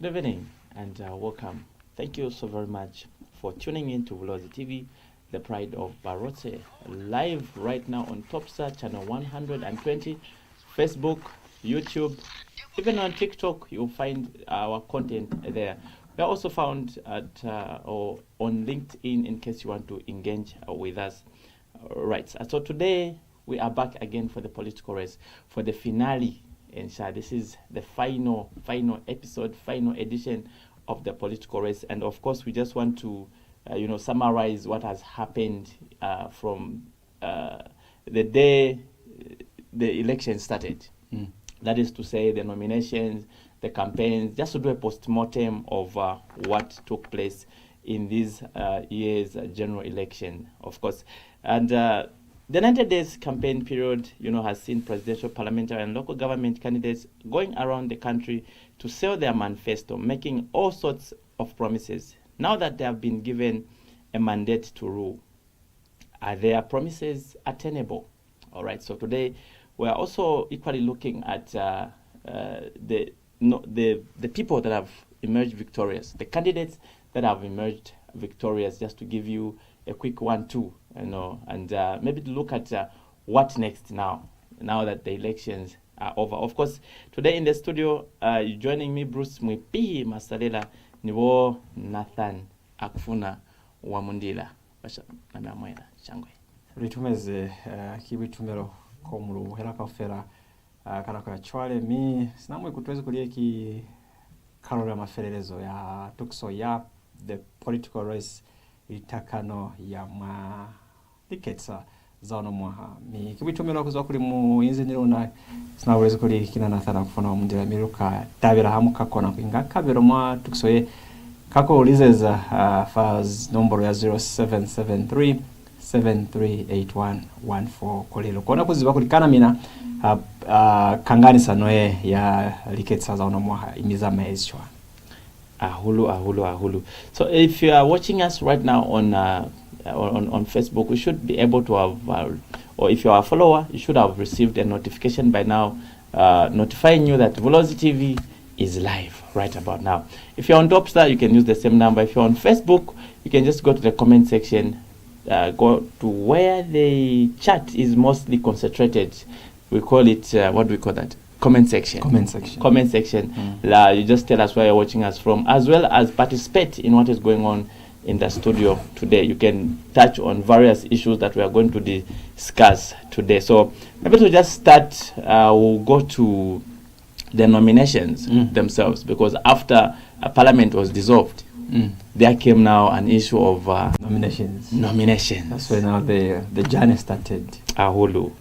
Good evening and welcome. Thank you so very much for tuning in to Bulozi TV, the pride of Barote, live right now on TopStar Channel 120, Facebook, YouTube, even on TikTok. You'll find our content there. We are also found at or on LinkedIn in case you want to engage with us. Right. So today we are back again for the political race, for the finale. And this is the final episode, final edition of the political race. And of course, we just want to, summarize what has happened from the day the election started. That is to say, the nominations, the campaigns, just to do a post-mortem of what took place in this year's general election, of course. And the 90 days campaign period, has seen presidential, parliamentary, and local government candidates going around the country to sell their manifesto, making all sorts of promises. Now that they have been given a mandate to rule, are their promises attainable? All right. So today we are also equally looking at the people that have emerged victorious, the candidates that have emerged victorious. Just to give you a quick 1-2, and maybe to look at what next now that the elections are over. Of course, today in the studio, joining me, Bruce Mwipi Masalela, Niwo Nathan Akfuna Wamundila. Ritumeze kibitumero komulu helaka fera kana kwa chwale mi sinamwe kutweze kulie ki kalora maferelezo ya tukso ya the political race itakano ya ma tiketsa zano mwaha mi kibitumero kuzo kuli mu inziniro na sinaweze kuli kina nathana kufuna mundira miruka tabira hamuka kona kwinga kabero mwa tukso ye kako ulizeza files nomboro ya 0773 738114 kolelo kona kuziba kulikana mina kangani sanoe ya liketsa za onomwa imiza maezwa ahulu. So if you are watching us right now on on Facebook, we should be able to have, or if you are a follower, you should have received a notification by now notifying you that Bulozi TV is live right about now. If you're on TopStar, you can use the same number. If you're on Facebook, you can just go to the comment section, go to where the chat is mostly concentrated. We call it, what do we call that? Comment section. Comment section. Comment section. You just tell us where you're watching us from, as well as participate in what is going on in the studio today. You can touch on various issues that we are going to discuss today. So maybe to just start, we'll go to the nominations themselves, because after Parliament was dissolved, there came now an issue of nominations. Nominations. That's when now the journey started. Ahulu.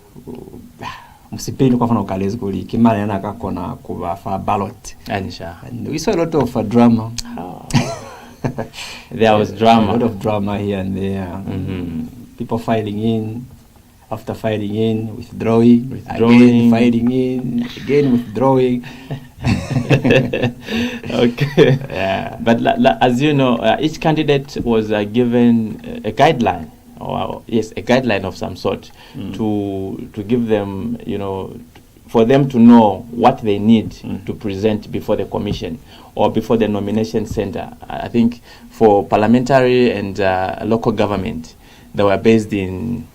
Musipeni kwa fana ukalezi kuli kimana yana kakona kuba fa ballot. Anisha. And we saw a lot of drama. There was drama. A lot of drama here and there. People filing in, after filing in, withdrawing, again filing in, again withdrawing. Okay. Yeah. But as you know, each candidate was given a guideline, or yes, a guideline of some sort to give them, you know, for them to know what they need to present before the commission or before the nomination center. I think for parliamentary and local government, they were based in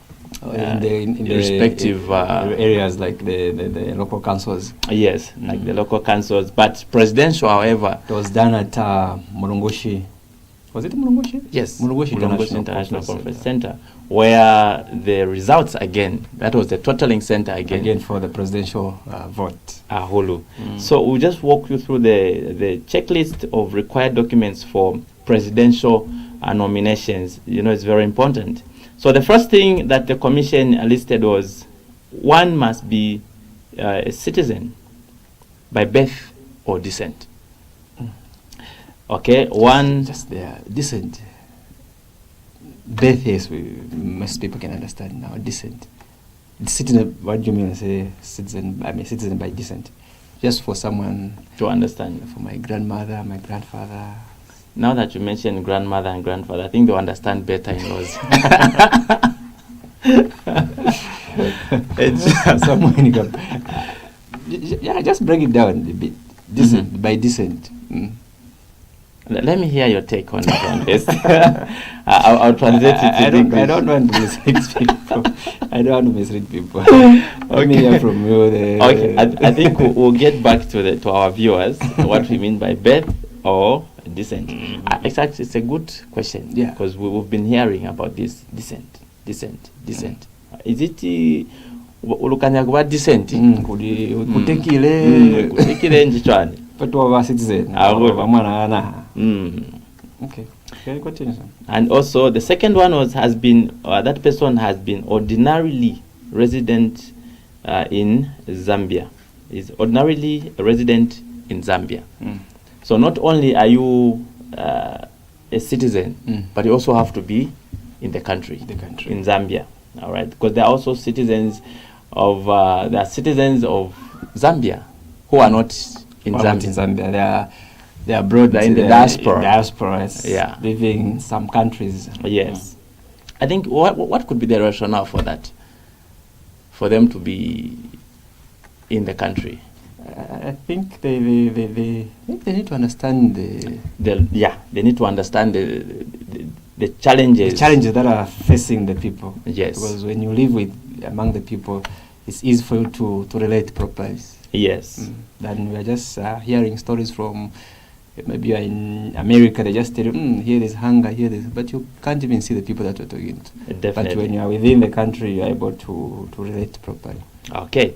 the respective areas, like the local councils. Yes, like the local councils. But presidential, however, it was done at Mulungushi. Was it Mulungushi? Yes, Mulungushi International Conference Center, where the results again, that was the totaling center again for the presidential vote. Ahulu. So we'll just walk you through the checklist of required documents for presidential nominations. You know, it's very important. So the first thing that the commission listed was one must be a citizen by birth or descent. Okay, one... Just there, descent. Birth, yes, most people can understand now, descent. Citizen, what do you mean when I say citizen? I mean citizen by descent. Just for someone... To understand. For my grandmother, my grandfather. Now that you mentioned grandmother and grandfather, I think they'll understand better in-laws. It's someone you got... Yeah, just break it down a bit. Descent, by descent. Let me hear your take on this. I'll translate it in English. I don't want to mislead people. I don't want to mislead people. Let me hear from you. Okay, I think we'll get back to our viewers what we mean by birth or descent. Exactly, it's a good question. Yeah. Because we've been hearing about this descent. Is it ulukanya kuba descent? Kutekile njichwani. But to our citizen. Okay. Continue. And also the second one has been that person has been ordinarily resident in Zambia. Is ordinarily a resident in Zambia. So not only are you a citizen, but you also have to be in the country. In Zambia. All right, because there are also citizens of Zambia who are not in Zambia. They are abroad. They're in the diaspora. Yeah, living in some countries. Yes, I think what could be the rationale for that? For them to be in the country. I think they need to understand they need to understand the challenges. The challenges that are facing the people. Yes. Because when you live among the people, it's easy for you to relate properly. Yes. Then we are just hearing stories from, maybe you're in America, they just tell you, here is hunger, here is, but you can't even see the people that you're talking to. Definitely. But when you are within the country, you're able to relate properly. Okay.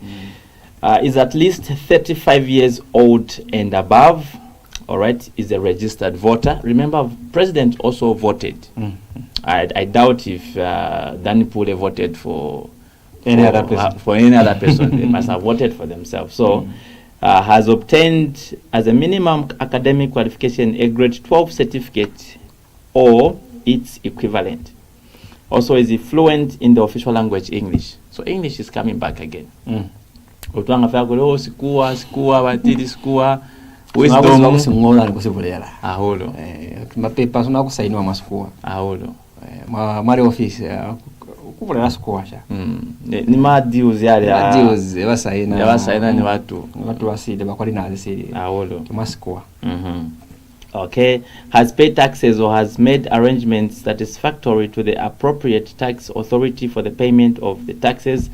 Is at least 35 years old and above, all right, is a registered voter. Remember, President also voted. I doubt if Danny Pule voted for any other person. They must have voted for themselves. So, has obtained as a minimum academic qualification a grade 12 certificate or its equivalent. Also, is he fluent in the official language English? So, English is coming back again. Wisdom. mwali office kubulala sikuwasha ni madeals yale deals yabasaina ni watu baside bakwali na zisiri awolo masikuwa okay, has paid taxes or has made arrangements satisfactory to the appropriate tax authority for the payment of the taxes,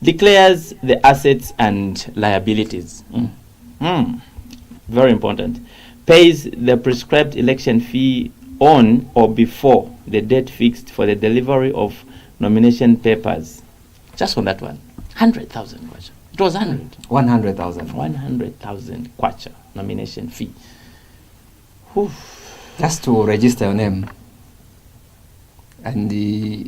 declares the assets and liabilities. Very important. Pays the prescribed election fee on or before the date fixed for the delivery of nomination papers. Just on that one, 100,000 kwacha. It was 100,000 100,000 kwacha nomination fee. Just to register your name, and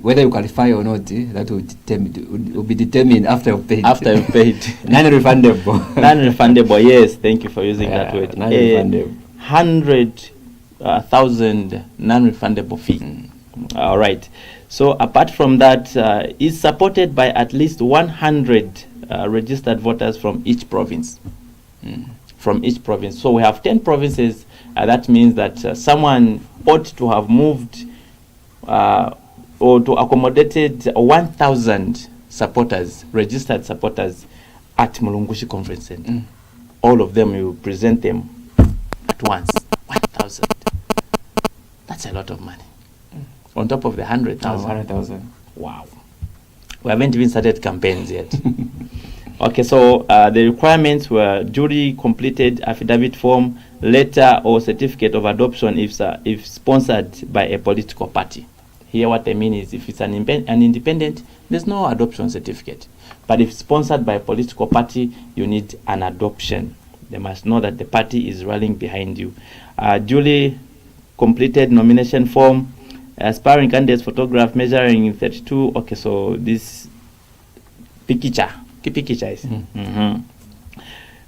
whether you qualify or not, that will be determined after you've paid. After you've paid. Non-refundable. Non-refundable. Yes, thank you for using that word. Non-refundable. 100,000 non-refundable fee. All right. So apart from that, is supported by at least 100 registered voters from each province. From each province. So we have 10 provinces. That means that someone ought to have moved or to accommodated 1,000 supporters, registered supporters at Mulungushi Conference Center. All of them, you present them at once. 1,000. That's a lot of money. On top of the 100,000. 100,000. Wow. We haven't even started campaigns yet. Okay, so the requirements were duly completed affidavit form, letter or certificate of adoption if sponsored by a political party. Here what I mean is if it's an independent, there's no adoption certificate. But if sponsored by a political party, you need an adoption. They must know that the party is rallying behind you. Duly completed nomination form, aspiring candidates photograph measuring 32. Okay, so this picture is.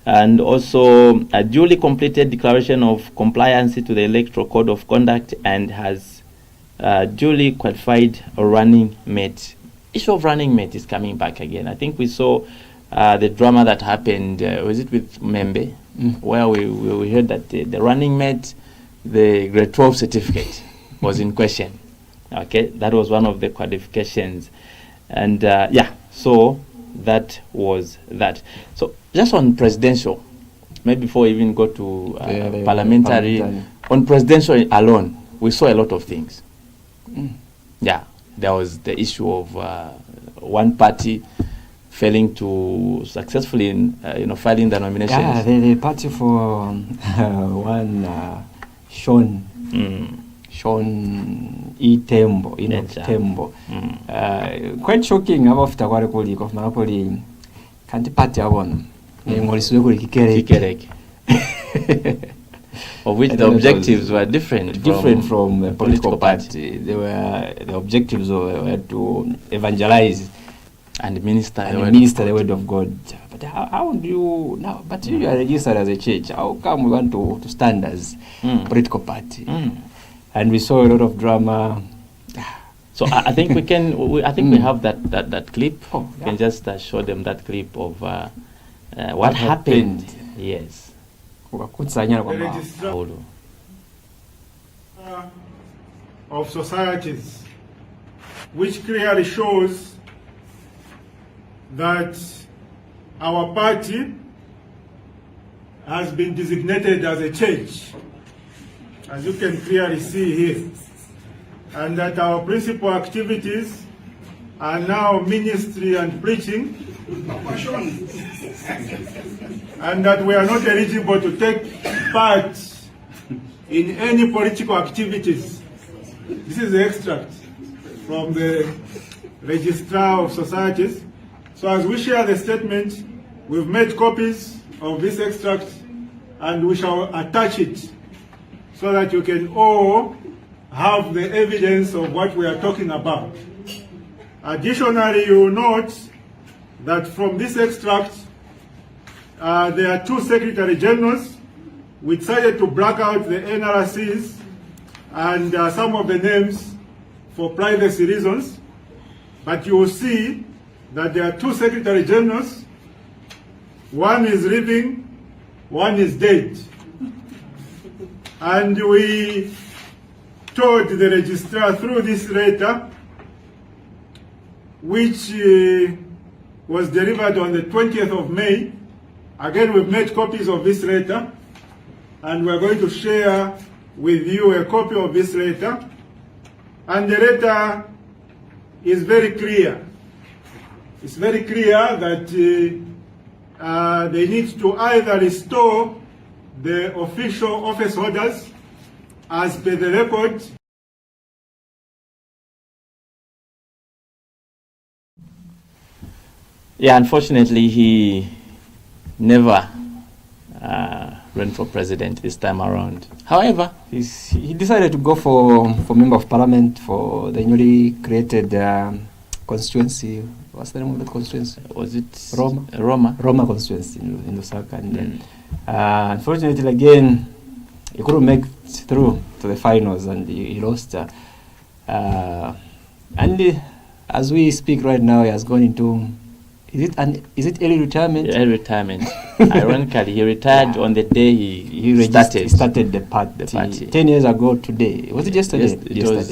And also a duly completed declaration of compliance to the Electoral Code of Conduct and has duly qualified a running mate. Issue of running mate is coming back again. I think we saw the drama that happened, was it with Membe, where we heard that the running mate, the grade 12 certificate was in question. Okay, that was one of the qualifications. And yeah, so that was that. So just on presidential, maybe before we even go to parliamentary, on presidential alone, we saw a lot of things. Yeah, there was the issue of one party failing to successfully, filing the nominations. Yeah, the party for one Sean E. Tembo, Tembo. Quite shocking about the Warikoli of Monopoly. Can't party one. Of which the objectives were different from a political party. The objectives were to evangelize and minister the word of God. But how do you now? But you are registered as a church. How come we want to stand as political party? And we saw a lot of drama. So I think we can. I think we have that clip. Oh, yeah. We can just show them that clip of what happened. Yes. Of societies, which clearly shows that our party has been designated as a church, as you can clearly see here, and that our principal activities are now ministry and preaching, and that we are not eligible to take part in any political activities. This is the extract from the Registrar of Societies. So as we share the statement, we've made copies of this extract and we shall attach it so that you can all have the evidence of what we are talking about. Additionally, you will note that from this extract, there are two Secretary Generals. We decided to black out the NRCs and some of the names for privacy reasons, but you will see that there are two Secretary Generals. One is living, one is dead. And we told the registrar through this letter, which was delivered on the 20th of May. Again, we've made copies of this letter, and we're going to share with you a copy of this letter. And the letter is very clear. It's very clear that they need to either restore the official office holders as per the record. Yeah, unfortunately, he never ran for president this time around. However, he decided to go for member of parliament for the newly created constituency. What's the name of the constituency? Was it Roma? Roma constituency in Lusaka. And unfortunately, again, he couldn't make it through to the finals, and he lost. And as we speak right now, he has gone into. Is it early retirement? Yeah, early retirement. Ironically, he retired on the day he started the party 10 years ago today. Was it yesterday? It was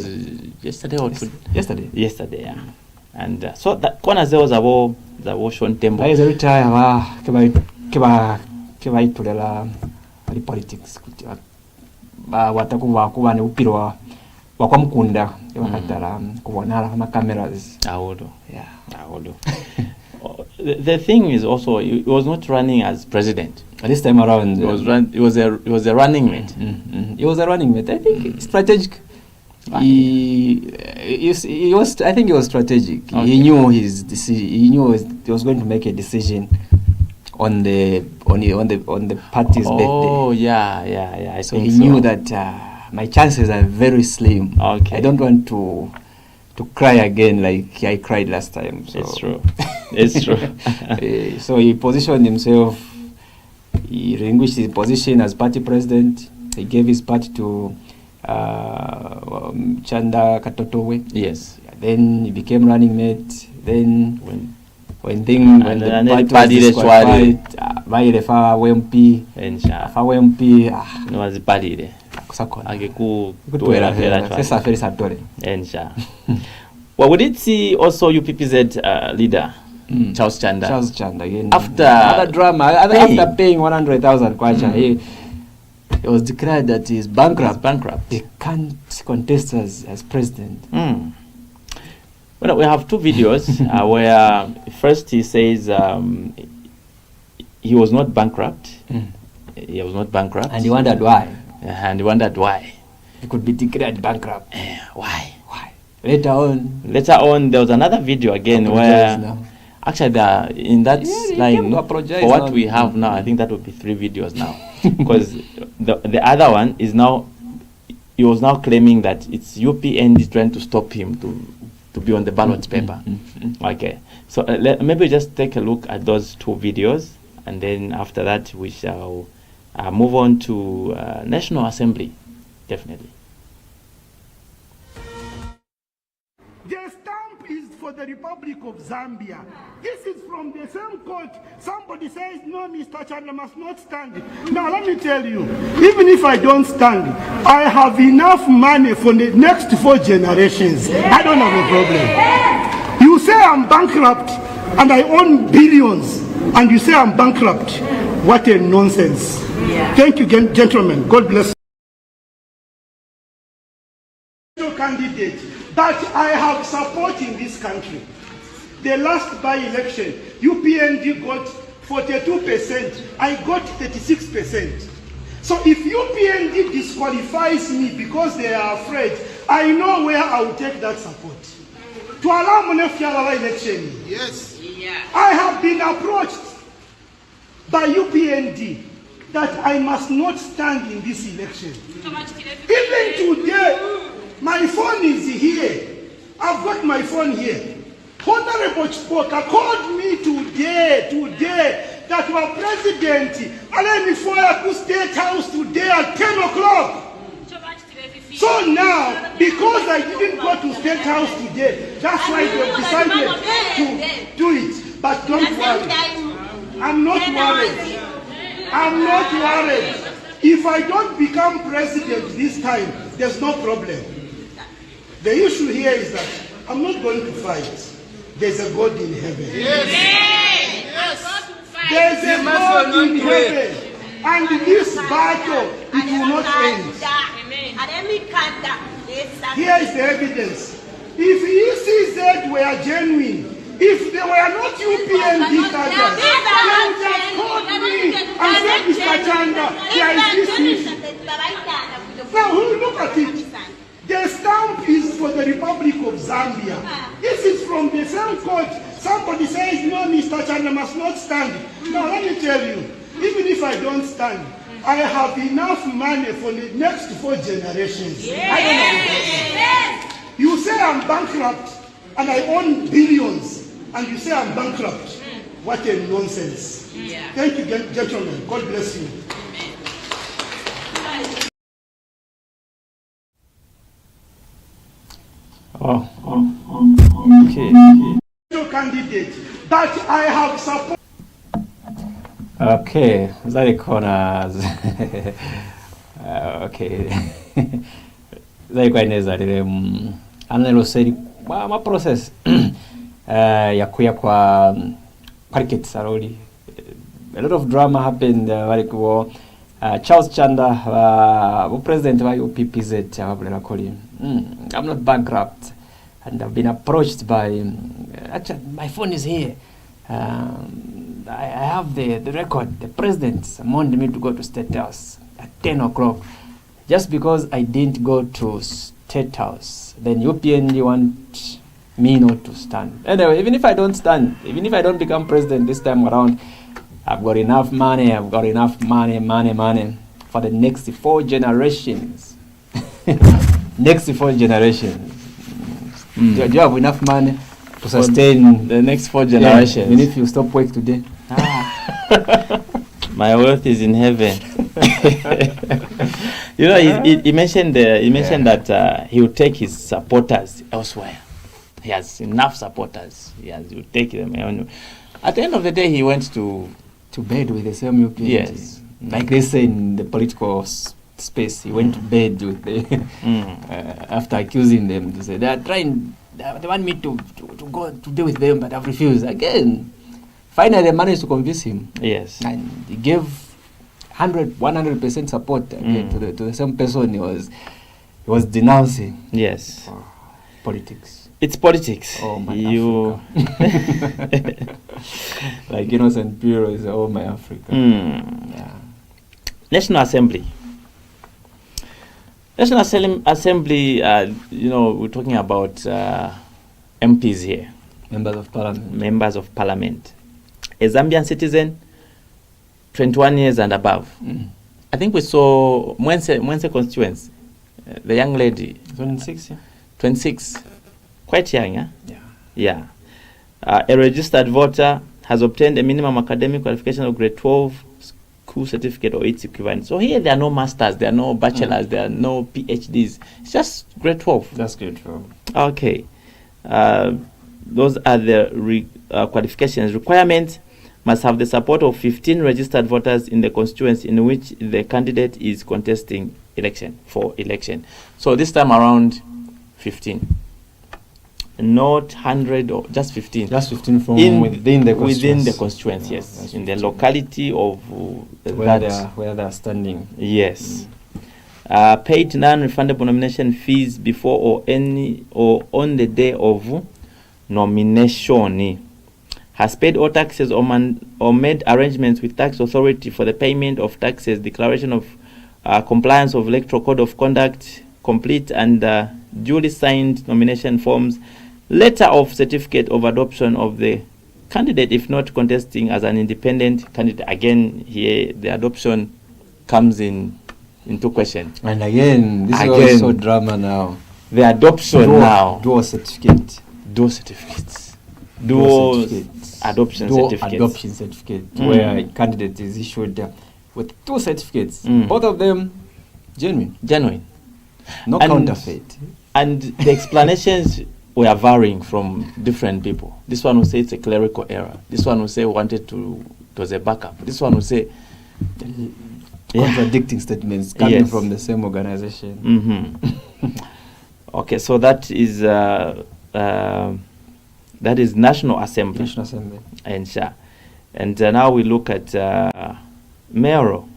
yesterday or yesterday. Yesterday, yeah. And so that kona zeo zabo Sean Tembo. Is retire keba itulela ali politics watakuba kuba ne upiro wa mukunda wakatala kubonala kama cameras. Awodo. Yeah. Awodo. The thing is also, he was not running as president. This time around, he was a running mate. He was a running mate. I think strategic. He was. I think he was strategic. Okay. He knew his decision. He knew he was going to make a decision on the party's birthday. Oh yeah. I so he knew that my chances are very slim. Okay. I don't want to cry again like I cried last time. So. It's true. It's true. So he positioned himself. He relinquished his position as party president. He gave his party to Chanda Katotowe. Yes. Then he became running mate. Then when the party was disqualified, Vairefa WMP, Fa WMP, no was party there. Well, we did see also UPPZ leader Charles Chanda. Charles Chanda again. After another drama, after paying 100,000 kwacha, he was declared that he is bankrupt. He can't contest as president. Well, we have two videos where first he says he was not bankrupt. He was not bankrupt. And he wondered why. He could be declared bankrupt. Why? Later on, there was another video again where actually in that line for what we have now, I think that would be 3 videos now, because the other one is now, he was now claiming that it's UPND trying to stop him to be on the ballot paper. Okay, so maybe just take a look at those 2 videos, and then after that we shall move on to National Assembly. Definitely. The stamp is for the Republic of Zambia. This is from the same court. Somebody says, no, Mr. Chandler must not stand. Now, let me tell you, even if I don't stand, I have enough money for the next 4 generations. I don't have a problem. You say I'm bankrupt and I own billions, and you say I'm bankrupt. What a nonsense. Yeah. Thank you, gentlemen. God bless you. Candidate that I have support in this country. The last by-election, UPND got 42%, I got 36%. So if UPND disqualifies me because they are afraid, I know where I will take that support. To allow Monefiala election. Yes. Yeah. I have been approached by UPND that I must not stand in this election. Even today, my phone is here. I've got my phone here. Honorable Spoka called me today, that our president, allow me for to State House today at 10 o'clock. So now, because I didn't go to State House today, that's why they decided to do it. But don't worry. I'm not worried. I'm not worried. If I don't become president this time, there's no problem. The issue here is that I'm not going to fight. There's a God in heaven. There's a God in heaven. And this battle, it will not end. Here is the evidence. If ECZ were genuine, if they were not UPN dictators, they would have called me and said, Mr. Chanda, there is this issue. Now, look at it. The stamp is for the Republic of Zambia. This is from the same court. Somebody says, no, Mr. Chanda must not stand. Now, let me tell you, even if I don't stand, I have enough money for the next 4 generations. I don't know. You say I'm bankrupt and I own billions, and you say I'm bankrupt. What a nonsense. Thank you, gentlemen. God bless you. Okay. Candidate that I have support. Okay, zari corners. Okay. Zari kwa ineza lile anelo seri ma process ya kuya kwa cricket saroli. A lot of drama happened like Charles Chanda president wa UPPZ ababula koli. I'm not bankrupt, and I've been approached by actually my phone is here. I have the record. The president summoned me to go to State House at 10 o'clock. Just because I didn't go to State House, then UPN want me not to stand. Anyway, even if I don't stand, even if I don't become president this time around, I've got enough money. I've got enough money for the next 4 generations. Next 4 generations. Do you have enough money to sustain the next 4 generations? Yeah, even if you stop work today. My wealth is in heaven. You know, he mentioned that he will take his supporters elsewhere. He has enough supporters. He will take them. At the end of the day, he went to bed with the same UPN. Yes. Like they say in the political space, he went to bed with the after accusing them. They say they are trying. They want me to go to deal with them, but I've refused again. Finally, they managed to convince him. Yes. And he gave 100% support again to the same person he was denouncing. Yes. Politics. It's politics. Oh my Africa. Like Innocent Bureau is oh my Africa. Yeah. National Assembly. National Assembly, we're talking about MPs here. Members of Parliament. Members of Parliament. A Zambian citizen, 21 years and above. I think we saw Mwense constituency, the young lady. 26, yeah. 26. Quite young, yeah? Yeah. A registered voter has obtained a minimum academic qualification of grade 12 school certificate or its equivalent. So here there are no masters, there are no bachelors, there are no PhDs. It's just grade 12. That's grade 12. Okay. Those are the qualifications. Requirements: must have the support of 15 registered voters in the constituency in which the candidate is contesting election. So this time around, 15. Not 100 or just 15. Just 15 from within the constituency, yes. In the locality of where they are standing. Yes. Paid non-refundable nomination fees before or on the day of nomination. Has paid all taxes or made arrangements with tax authority for the payment of taxes, declaration of compliance of electoral code of conduct, complete and duly signed nomination forms, letter of certificate of adoption of the candidate if not contesting as an independent candidate. Again, here the adoption comes into question. And again, this is also drama now. The adoption dual certificate. Dual certificates. Dual adoption certificate. Where a candidate is issued with 2 certificates. Both of them genuine. No counterfeit. And the explanations were varying from different people. This one will say it's a clerical error. This one will say it was a backup. This one will say contradicting statements coming Yes. from the same organization. Okay, so that is National Assembly. National Assembly. And now we look at mayoral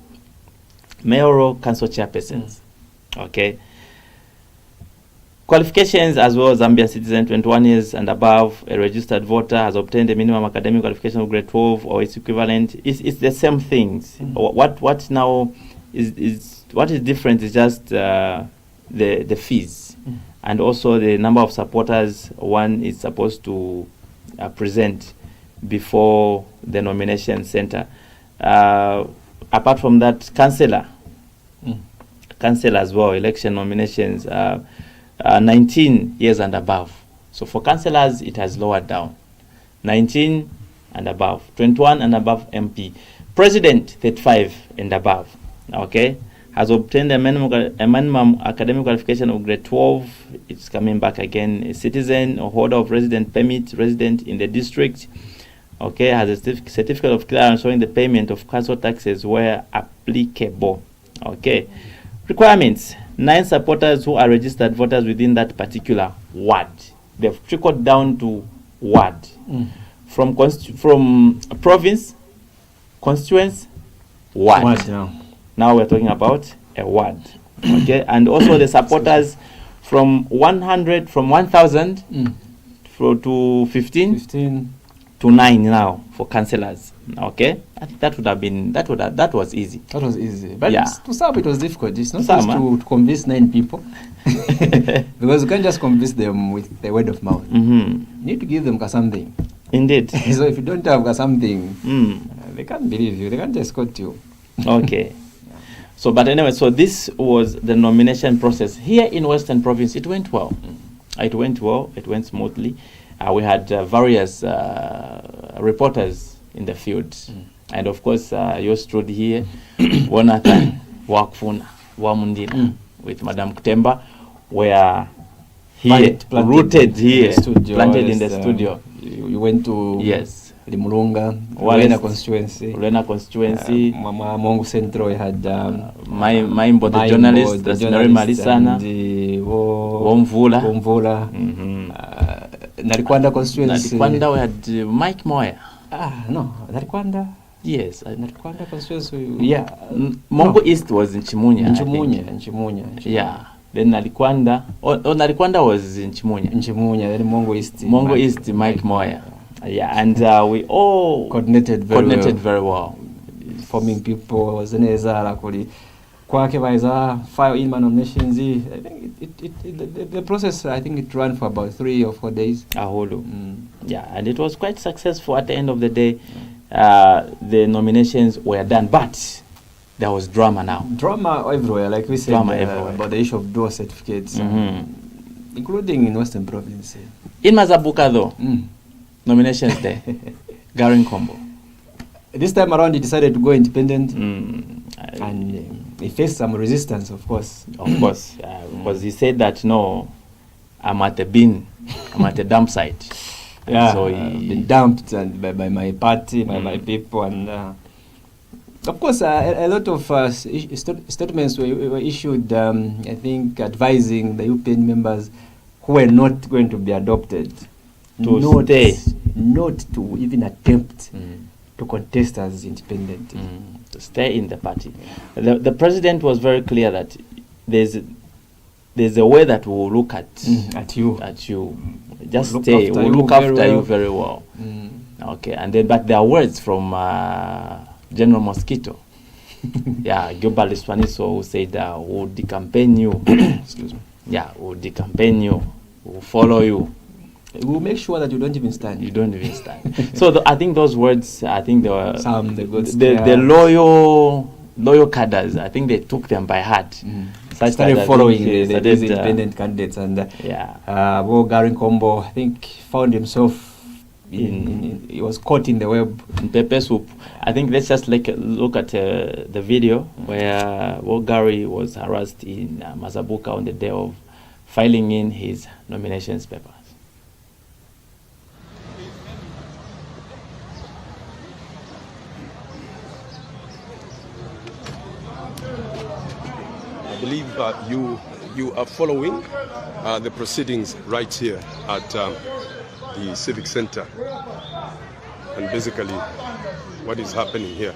council chairpersons. Okay. Qualifications as well: Zambian citizen, 21 years and above, a registered voter, has obtained a minimum academic qualification of grade 12 or its equivalent. It's the same things. What now is what is different is just the fees, and also the number of supporters one is supposed to present before the nomination center. Apart from that, councillor as well, election nominations, 19 years and above. So for councillors, it has lowered down. 19 and above, 21 and above MP. President, 35 and above, okay, has obtained a minimum academic qualification of grade 12. It's coming back again. A citizen or holder of resident permit, resident in the district, okay, has a certificate of clearance showing the payment of council taxes where applicable. Okay. Requirements: 9 supporters who are registered voters within that particular ward. They've trickled down to ward. From province, constituents, ward. Now we're talking about a ward. Okay, and also the supporters from 1,000 to 15 to 9 now for councillors. Okay, I think that was easy. That was easy, but Yeah. to some it was difficult. It's not To some, just to convince 9 people, because you can't just convince them with the word of mouth. You need to give them something. Indeed. So if you don't have something, they can't believe you. They can't escort you. Okay. So, but anyway, so this was the nomination process here in Western Province. It went well. It went well. It went smoothly. We had various reporters in the field, and of course, yours stood here, Jonathan Wakfuna Wamundina with Madam Kutemba, were here, rooted here, planted in the studio. You went to Limulunga, Lulena constituency. Mongu Central, we had Maimbo, the journalist, that's Mary Malisana, Womvula. Nalikwanda constituency. Nalikwanda, we had Mike Moya. No, Nalikwanda. Yes, Nalikwanda constituency. Yeah, Mongo East was in Chimunya. In Chimunya. Yeah. Then Nalikwanda. Nalikwanda was in Chimunya. Then Mongo East. Mike Moya. Yeah, and we all coordinated very well. Forming people, Zeneza, Lakoli. Kwake Vaiza, 5 in nominations. I think the process, I think it ran for about 3 or 4 days. Yeah, and it was quite successful at the end of the day. The nominations were done, but there was drama now. Drama everywhere, like we said, about the issue of dual certificates, including in Western Province. In Mazabuka, though, nominations day, Garin Combo. This time around, he decided to go independent, and he faced some resistance, of course. Because he said that, no, I'm at the bin, I'm at the dump site. So he been dumped and by my party, by my people, and of course, a lot of statements were issued, I think, advising the UPN members who were not going to be adopted to stay, not to even attempt to contest as independent, to stay in the party. The president was very clear that there's a way that we'll look at you. Just we'll stay. We'll look after you very well. Okay, and then but there are words from General Mosquito. Gilbert Liswaniso, who said, "We'll decampaign you." Excuse me. We'll decampaign you. We'll follow you. We'll make sure that you don't even stand. You don't even stand. So I think those words, I think they were the loyal cadres. I think they took them by heart. Started following the independent candidates, and Garin Combo, I think, found himself he was caught in the web, in pepper soup. I think let's just look at the video where Gary was harassed in Mazabuka on the day of filing in his nominations papers. believe you are following the proceedings right here at the Civic Center, and basically what is happening here.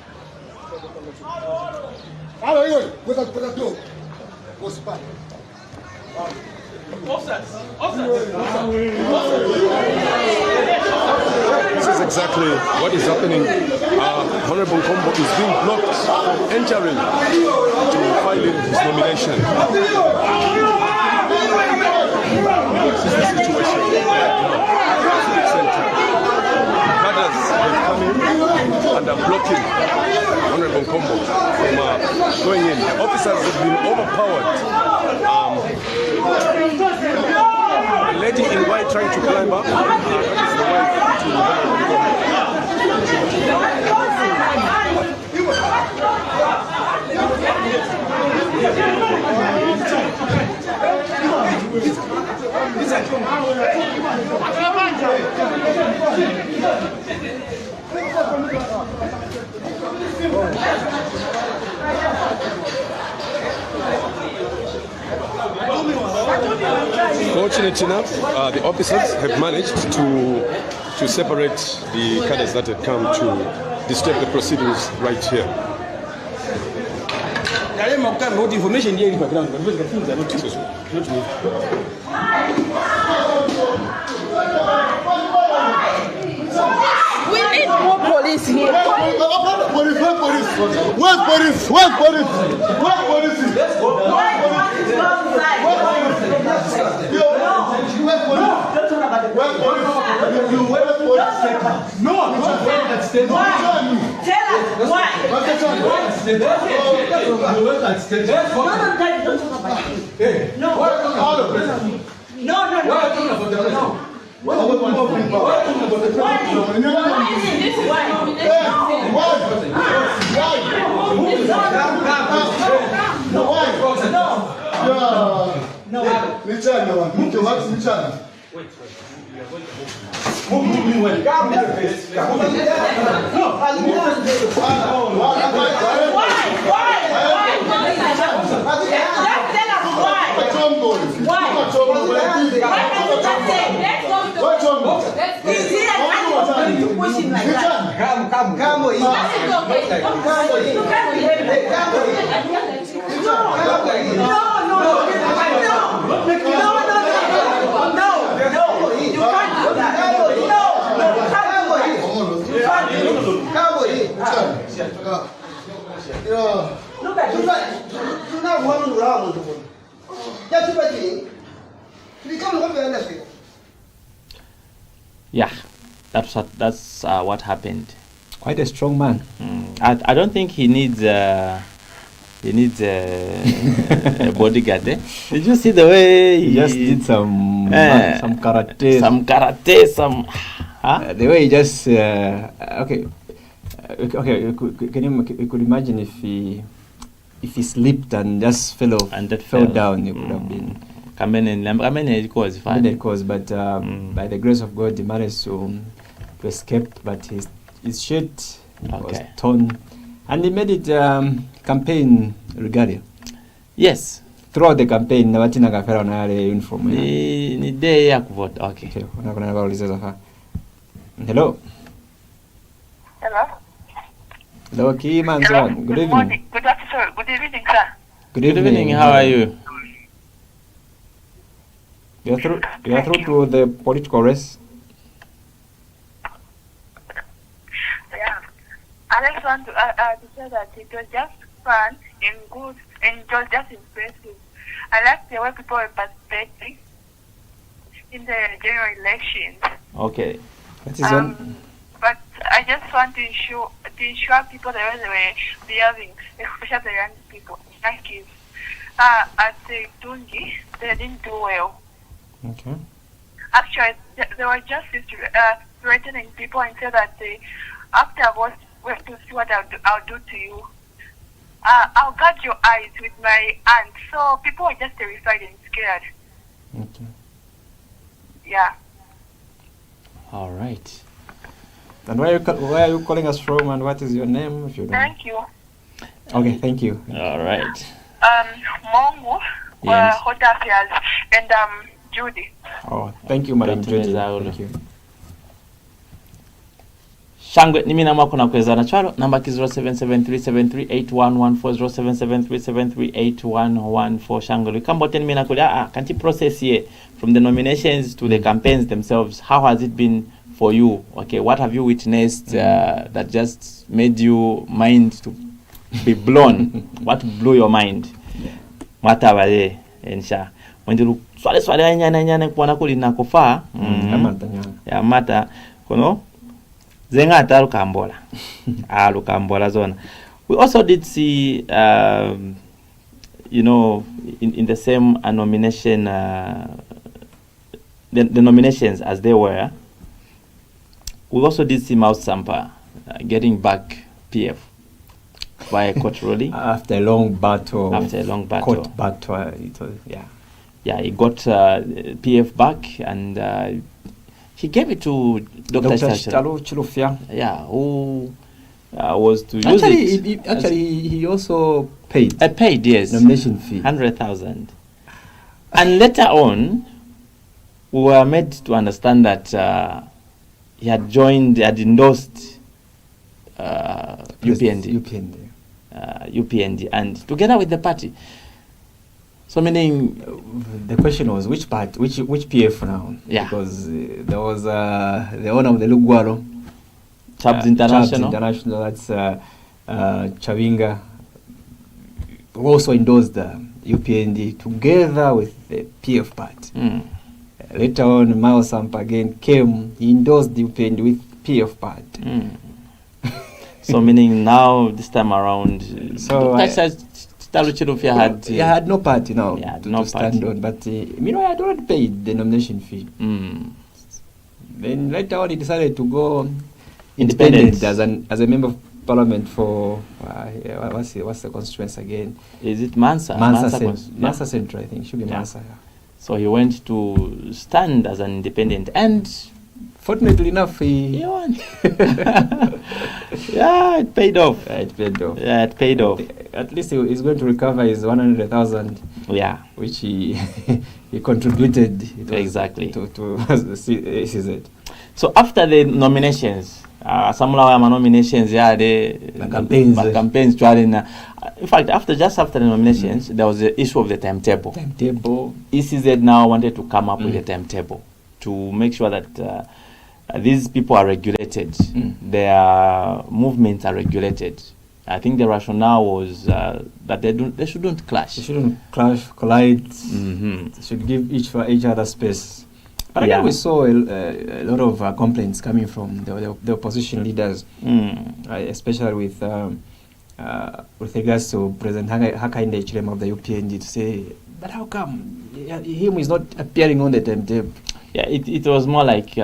This is exactly what is happening. Honorable Kombo is being blocked from entering to filing his nomination. This is the situation right now. Brothers have come in and are blocking Honorable Kombo from going in. The officers have been overpowered. A lady in white trying to climb up. That is the wife to Honorable Kombo. Fortunate enough, the officers have managed to separate the cadres that had come to disturb the proceedings right here. We need more police here. Police. Where's police? Where's police? Where's police? Let's go. No. Why? Tell us why. No. Yeah, that's what happened. Quite a strong man. I don't think he needs a bodyguard. Eh? Did you see the way He just did some karate. The way he just okay. You could imagine if he slipped and just fell off and that fell down, he could have been. But by the grace of God, he managed to escape, but his shirt was torn, and he made it campaign regalia. Yes. Throughout the campaign, Nabatina Gafera on a uniform. Ni day ya kuvote. Okay. Hello. Hello, Kimanzon. Good evening. Good afternoon. Good evening, sir. Good evening. How are you? You are through to the political race. Yeah. I just want to say that it was just fun and good and it was just impressive. I like the way people were participating in the general elections. Okay. What is on? But I just want to ensure people the way they were behaving, especially the young people, young kids. At the Tungi, they didn't do well. Okay. Actually, they were just threatening people and said that afterwards, wait to see what I'll do to you. I'll guard your eyes with my hand. So people were just terrified and scared. Okay. Yeah. All right. And where are you calling us from, and what is your name? If you don't. Thank you. Okay, thank you. All right. Mongu, Yes. Hot Affairs, and Judy. Oh, thank you, Madam Dr. Judy. Mezaulo. Thank you. Shangwe nimi namwa kuna kweza na chwalo namba ki 0773738114 0773738114 Shangwe likambo teni mina kuli can't you process here from the nominations to the campaigns themselves, how has it been for you? Okay, what have you witnessed that just made you mind to be blown? What blew your mind? Mwatabaye ensha mwendiru swale nyane kuona kuli nakofa ya mata kono zenga ata lukambola lukambola zona. We also did see in the same nomination the nominations as they were, we also did see Mouse Sampa getting back PF by a court ruling. After a long battle. Court battle. Yeah, he got PF back and he gave it to Dr. Chilufya. Yeah, who was to use it. Actually, he also paid. Paid, yes. Nomination fee. 100,000. And later on, we were made to understand that he had endorsed UPND, and together with the party. So meaning, the question was which part, which PF now? Yeah. Because there was the owner of the Lugwaro, Chubbs International. That's Chawinga, who also endorsed the UPND together with the PF party. Later on, Mao Sampa again came, he endorsed the UPND with PF party. So meaning now this time around, he had no party now to stand on, but meanwhile, I had already paid the nomination fee. Then later on, he decided to go independent as a member of parliament for what's the constituency again? Is it Mansa? Mansa Central, I think. Should be Mansa. Yeah. So he went to stand as an independent, and fortunately enough, he won. Yeah, it paid off. Yeah, it paid off. At least he's going to recover his 100,000. Yeah, which he contributed exactly to CZ. So after the nominations, some nominations, the campaigns. In fact, after the nominations, there was the issue of the timetable. ECZ now wanted to come up with a timetable to make sure that these people are regulated, their movements are regulated. I think the rationale was that they shouldn't clash. They shouldn't clash, collide. They should give each other space. But again, we saw a lot of complaints coming from the opposition leaders, especially with regards to President Hakainde Hichilema of the UPND, to say, but how come him is not appearing on the timetable? Yeah, it was more like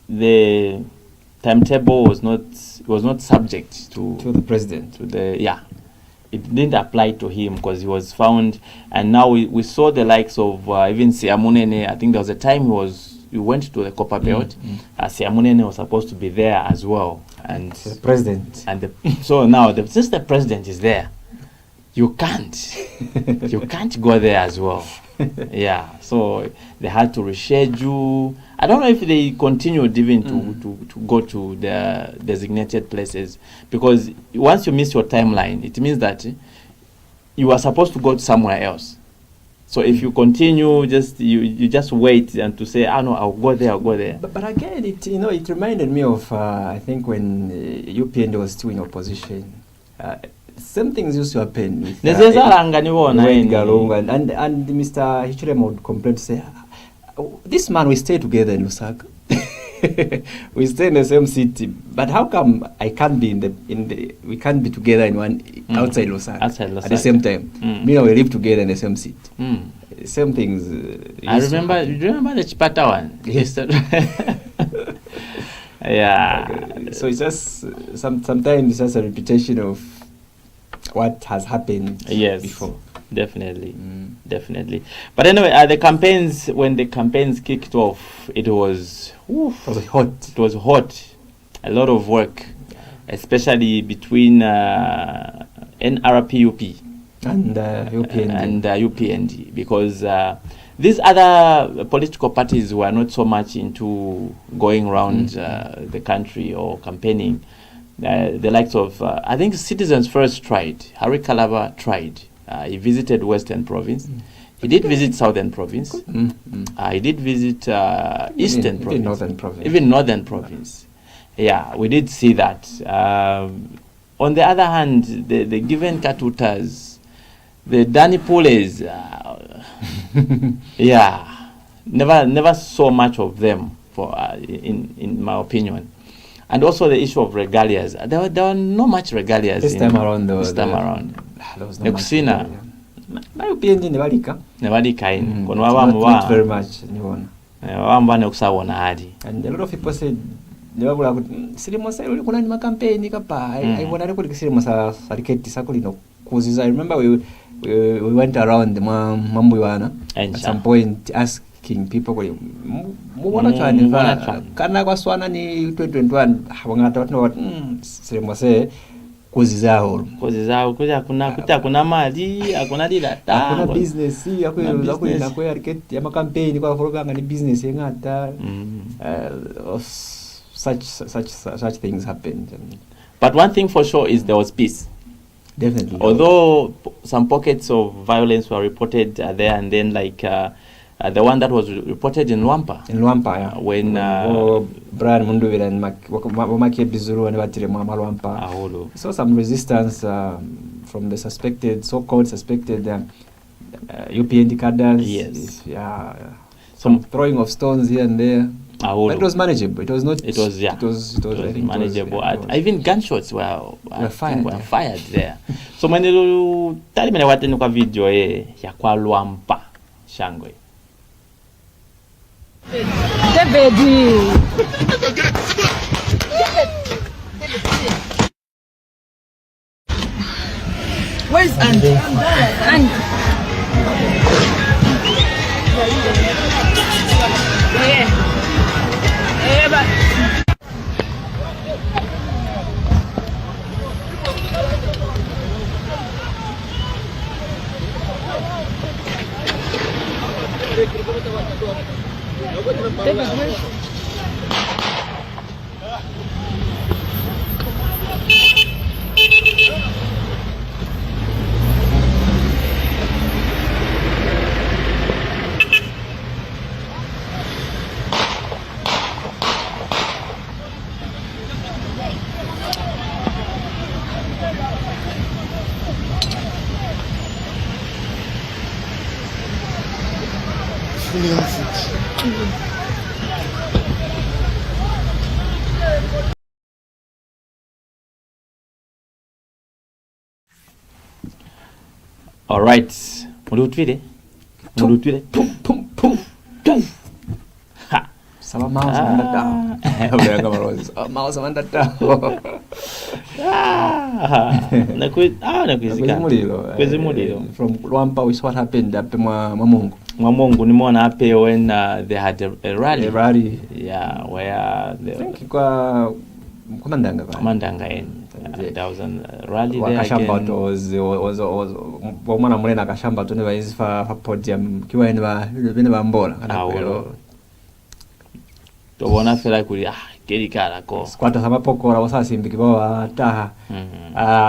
the timetable was not subject to the president. It didn't apply to him because he was found, and now we saw the likes of even Siamunene. I think there was a time he went to the Copper Belt. Siamunene was supposed to be there as well, and the president. So now since the president is there, you can't go there as well. Yeah, so they had to reschedule. I don't know if they continued even to go to the designated places, because once you miss your timeline, it means that you are supposed to go somewhere else. So if you continue, you just wait and to say, no, I'll go there. But again, it reminded me of I think when UPND was still in opposition. Same things used to happen with and Mr. Hichilema would complain to say, this man, we stay together in Lusaka. We stay in the same city, but how come I can't be we can't be together in one outside Lusaka at the same time? Meanwhile, we live together in the same city. Same things. I remember. Do you remember the Chipata one? Yes. Yeah. So it's just sometimes it's just a repetition of what has happened before. Definitely. But anyway, when the campaigns kicked off, it was hot. It was hot. A lot of work, especially between NRPUP And UPND, because these other political parties were not so much into going around the country or campaigning. The likes of, I think Citizens First tried. Harry Kalaba tried. He visited Western Province. He did visit Southern Province. He did visit Eastern Province. Even Northern Province. Even Northern Province. Yeah, we did see that. On the other hand, the given Katutas, the Danny Pules, yeah, never saw much of them, for in my opinion. And also the issue of regalias. There were not much regalias this time around. There was not much regalia. UPND nebalika in. Not very much. And a lot of people said, kuna campaign kapa I want to put silimo sariketi sakulino causes. I remember we went around Mambuana at some point asking people kana kwa swana ni 2021 wangata watu silimo se kozi zao kuja kuna mali hakuna data hakuna business hakuna kwa ariketi ya campaign kwa foroganga ni business ngata such things happened. But one thing for sure is there was peace. Definitely. Although some pockets of violence were reported there and then, like the one that was reported in Luampa. In Luampa, yeah. When Brian Munduvira and Wamaki Bizuru and Batire Mama Luampa. Saw some resistance from the so-called suspected UPND cadres. Yes. Yeah. Some throwing of stones here and there. But it was manageable. It was not. It was manageable. Even gunshots were fired there. So manelo tali mene wateni kwa video ya kwa Luampa Shangwe. Where is Andy? Andy. All right. Mulutwire. Pum pum pum. Ha. Sama mouse mandata. Abanga marozi. Mouse mandata. Kwezi mulilo. From Luampa, which what happened up Mamungu. Mamungu ni mwana ape when they had a rally. A rally. Yeah, where I think kwa Mandanga there was a rally there again. Was mwana mulena kashamba to never is for podium kiwa ene ba mbola kana to bona fela kuri keri kala ko squata sama pokora wasasi mbikiba taha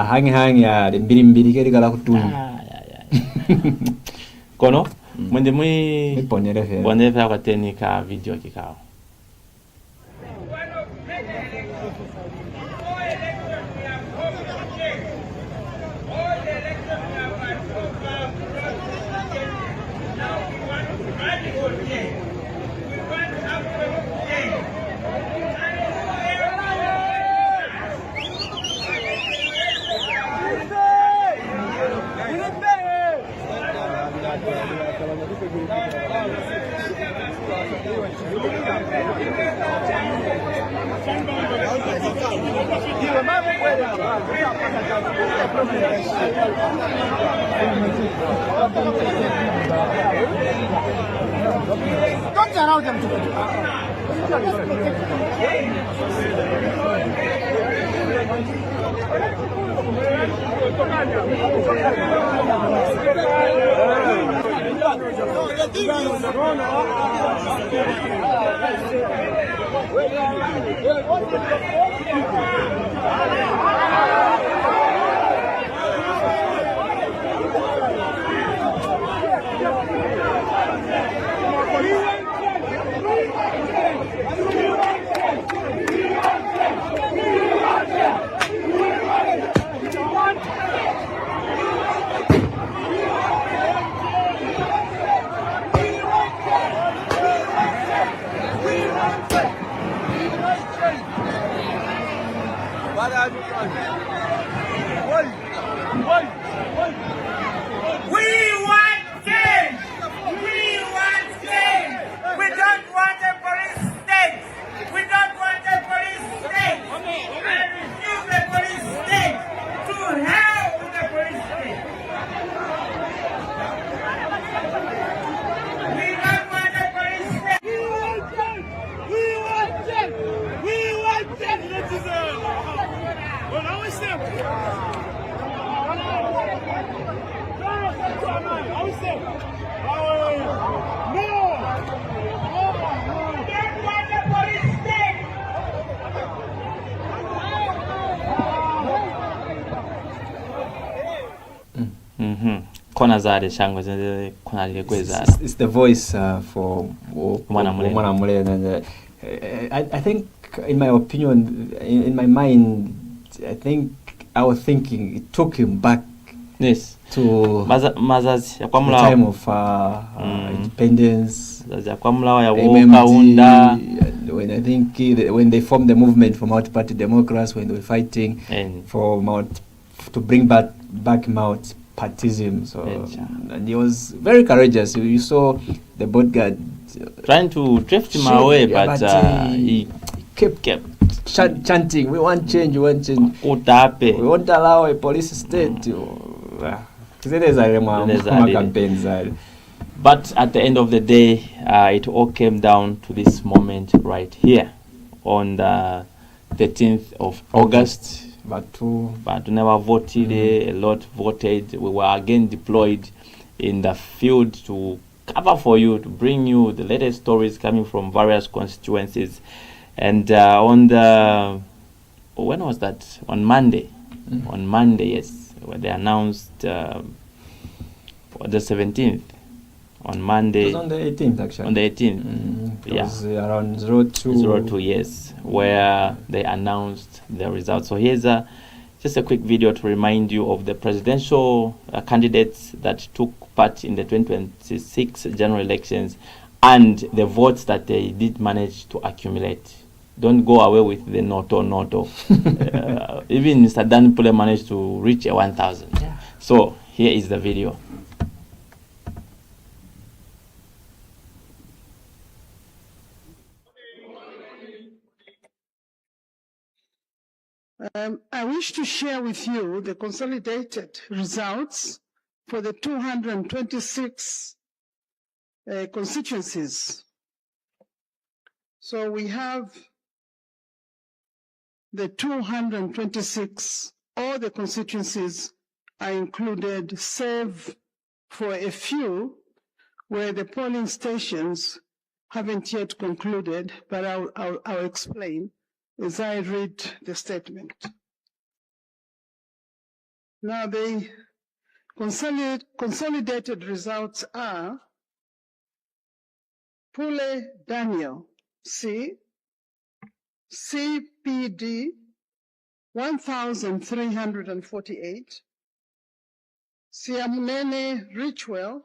hangi ya mbili keri kala kutuni kono mwende mwi ponere fa kwa tenika video kikao. Don't allow them to go. Kona zade shangwe zende kona likweza. It's the voice for Mwanamule, and I think, in my opinion, in my mind, I think I was thinking it took him back. Yes. To Mazazi the time of independence. When I think when they formed the movement for multi-party democrats, when they were fighting for to bring back multi-partyism, so and he was very courageous. You saw the bodyguard trying to drift him away, but he kept chanting, "We want change, we want change. We won't allow a police state to." But at the end of the day, it all came down to this moment right here on the 13th of August. But never voted. A lot voted. We were again deployed in the field to cover for you, to bring you the latest stories coming from various constituencies. And on the, when was that? On Monday. On Monday, yes. When they announced the 17th, on Monday. It was on the 18th, actually. On the 18th. It was around 02. Yes, where they announced the results. So here's just a quick video to remind you of the presidential candidates that took part in the 2026 general elections and the votes that they did manage to accumulate. Don't go away with the noto. Even Mr. Dan Pule managed to reach 1,000. Yeah. So here is the video. I wish to share with you the consolidated results for the 226 constituencies. So we have the 226, all the constituencies are included, save for a few where the polling stations haven't yet concluded, but I'll explain as I read the statement. Now the consolidated results are Pule Daniel, C, CPD 1,348, Siamunene Richwell,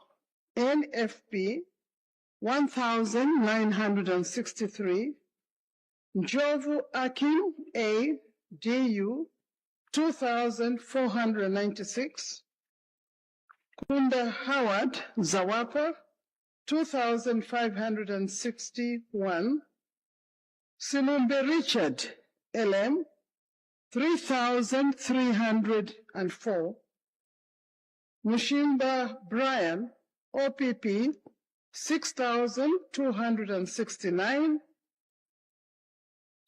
NFP 1,963, Njovu Akin, A, DU 2,496, Kunda Howard Zawapa 2,561, Silumbe Richard, LM 3,304, Mushimba Brian, OPP 6,269,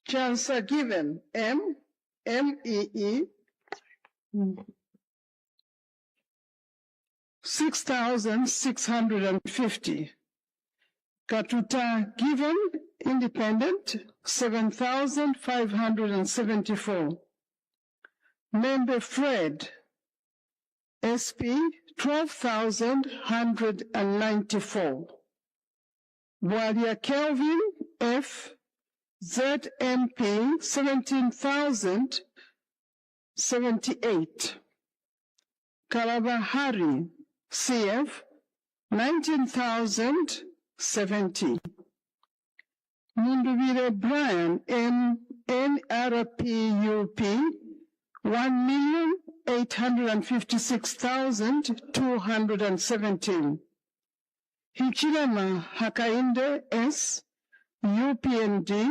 Chansa Given, M, MEE 6,650. Katuta given, independent, 7,574. Member Fred, SP, 12,194. Wadia Kelvin, F, ZMP, 17,078. Kalabahari, CF, 19,070. Mundubire Brian, NRPUP, 1,856,217. Hichilema Hakainde S, UPND,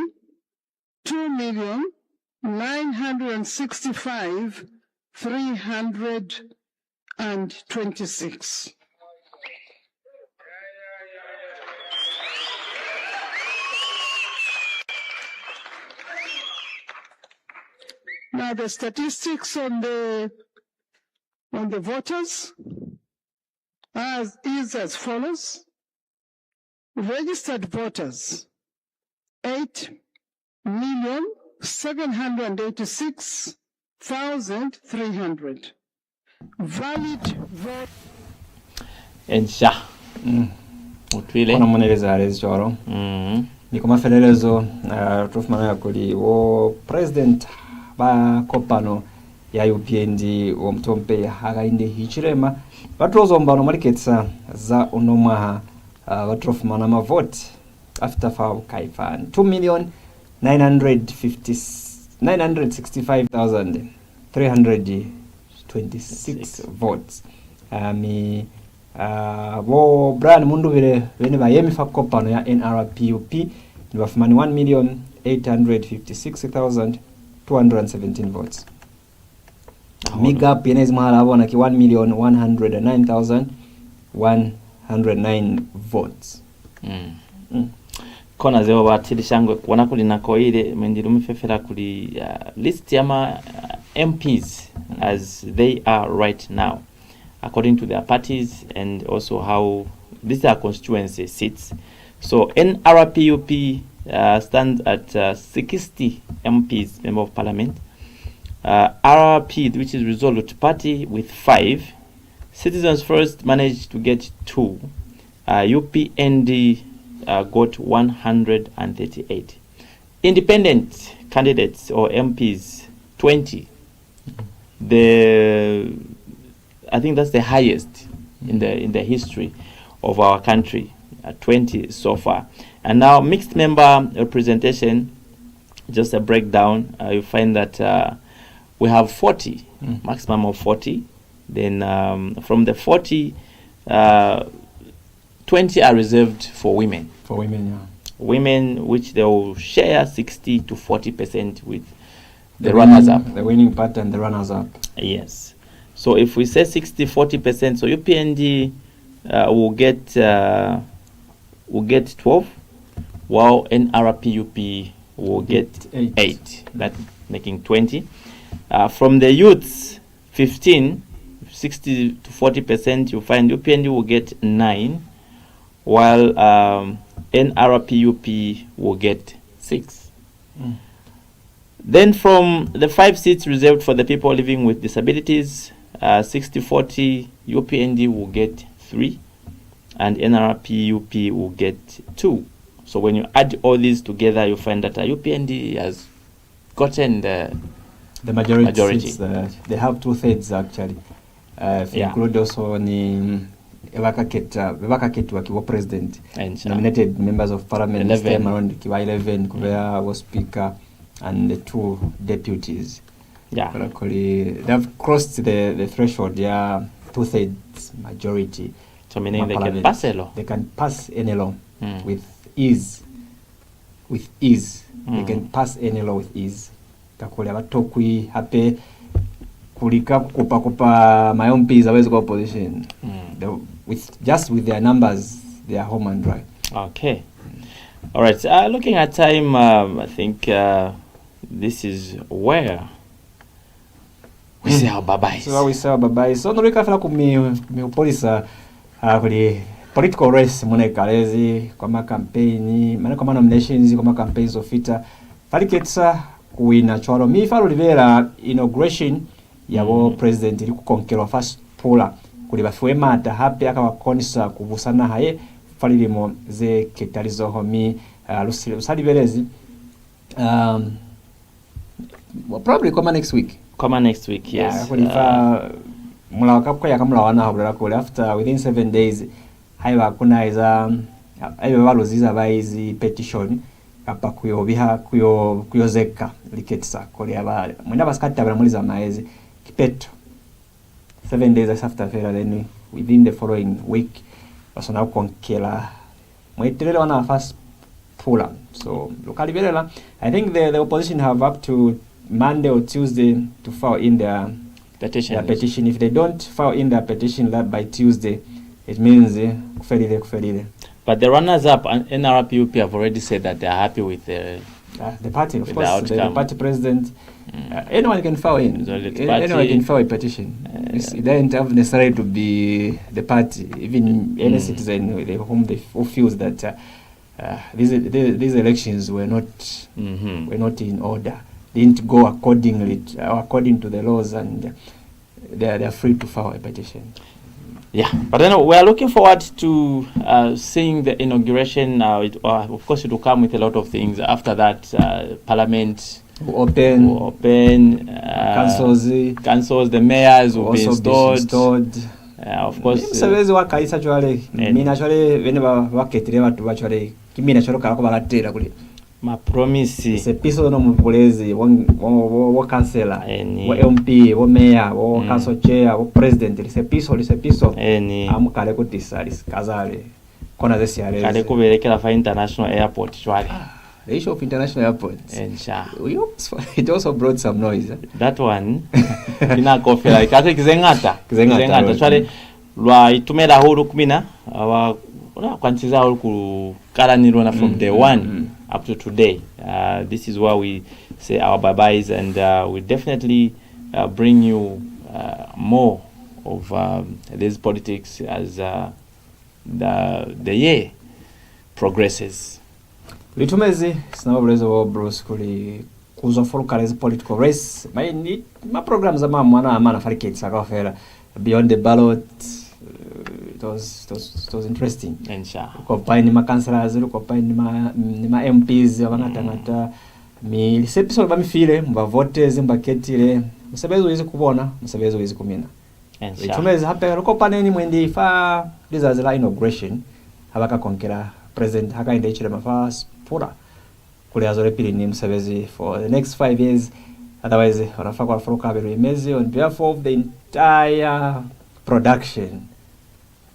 2,965,326. Now the statistics on the voters is as follows. Registered voters, 8,786,300. Valid vote. Ensha. Utwile. Kuna mweneleza alezi choro. Niko mafelelezo tufumana kuli wo president ba kopano ya UPND omtompe hagainde hichirema batozomba marketsa za unomwa batrofumana ma vote after fa kaifan 2,965,326 votes. Bo brand mundu vile bene bayemi fa kopano ya NRPUP ni bafumani 1,856,217 votes. Migap yenezi mahala abona ki 1,109,109 votes. Kona zeo batirishangwe kubona kuli nako ile mwendiru mifefera kuli list yama MPs as they are right now according to their parties and also how these are constituency seats. So NRPUP stands at 60 MPs, Member of Parliament. RRP, which is Resolute Party, with 5. Citizens First managed to get 2. UPND got 138. Independent candidates or MPs, 20. I think that's the highest in the history of our country, 20 so far. And now mixed member representation, just a breakdown, you find that we have 40, maximum of 40. Then from the 40, 20 are reserved for women. For women, yeah. Women, which they will share 60 to 40% with the runners-up. The winning part and the runners-up. Yes. So if we say 60-40%, so UPND will get 12, while NRPUP will get 8. That making 20. From the youths, 15, 60 to 40%, you find UPND will get 9, while NRPUP will get 6. Then from the 5 seats reserved for the people living with disabilities, 60-40, UPND will get 3, and NRPUP will get 2. So when you add all these together, you find that UPND has gotten the majority. Seats, they have 2/3 actually. If you include also ni Evakaketu wakiwa president, nominated members of parliament, 11. Around kiwa 11 kuwa was speaker and the 2 deputies. Yeah, they've crossed the threshold. Yeah, 2/3 majority. So meaning they can pass a law. They can pass any law with ease. With ease, they can pass any law with ease. Kakule abatokwi hape kulika kupa my own piece awezi kwa opposition. With their numbers, they are home and dry. Okay. All right. Looking at time, I think this is where we say our bye-byes. So we say our bye-byes. So no kafela ku polisa kuli political race munekalezi kwa campaign mana kwa nominations kwa campaigns ofita paliketsa kuina chwalo mi falo livera inauguration yabo president ili kukonkelwa first pula kuli bafuwe mata happy akabakonisa kubusana haye falilimo ze ketalizo homi lusali belezi probably come next week Yes. Yeah, kulifa mula kapko yakamula wana habula kule after within 7 days haiba kuna iza haiba baloziza baizi petition apa kuyozeka liketsa kule abale mwenda baskata baramuliza maezi kipeto 7 days after fera, then within the following week basona konkela mwetelele wana first pull up. So locally belela, I think the opposition have up to Monday or Tuesday to file in their petition. If they don't file in their petition by Tuesday, it means kufelile. But the runners-up and NRPUP have already said that they are happy with the party. Of course, the party president. Anyone can file in. Anyone can file a petition. It doesn't have necessarily to be the party. Even any citizen who feels that these elections were not in order, didn't go according to the laws, and they are free to file a petition. Yeah, but then we are looking forward to seeing the inauguration. Of course, it will come with a lot of things. After that, Parliament will open, councils, the mayors will be installed. Of course, msabezi wakaisa chwale mina chwale veneba waketire watu bachwale kimina chwalo kako bagatera kuli ma promise se piso no mupolezi wo councillor wo MP wo mayor wo council chair wo president se piso amukale ku disalis kazale kona zesi yale kale kuberekera fa international airport chwale the issue of international airport it also brought some noise. That one ina kofela ikate kizengata chwale lwa itumela huru kumina kwantiza huru ku kalanirona from day one up to today. This is why we say our bye-byes, and we definitely bring you more of this politics as the year progresses. Litumezi sinabulezo wa Bruce kuli kuzo forukalezi political race my programs ama mwana amana fariketsa kafera beyond the ballot. It was interesting. Combine ma councillors, combine ma MPs abangatangata mi sepiso bamifile mbavotez mbaketile musabezi wizi kubona musabezi wizi kumina. Litumezi hape rukopane ni mwendi fa dizazela inauguration habaka konkera president haka indechile mafas pura kule azore pili ni musabezi for the next 5 years. Otherwise wanafaka wafuruka beruimezi on behalf of the entire production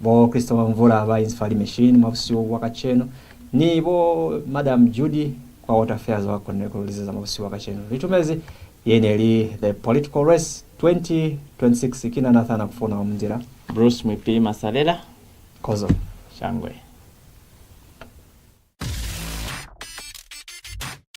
bo Christopher Mvula ba Insfali Machine mafusio wakacheno ni bo Madam Judy kwa water affairs wako nekolizeza mafusio wakacheno. Litumezi yeneli the political race 2026 kina nathana kufuna mzira Bruce Mwipi Masalela Kozo Shangwe.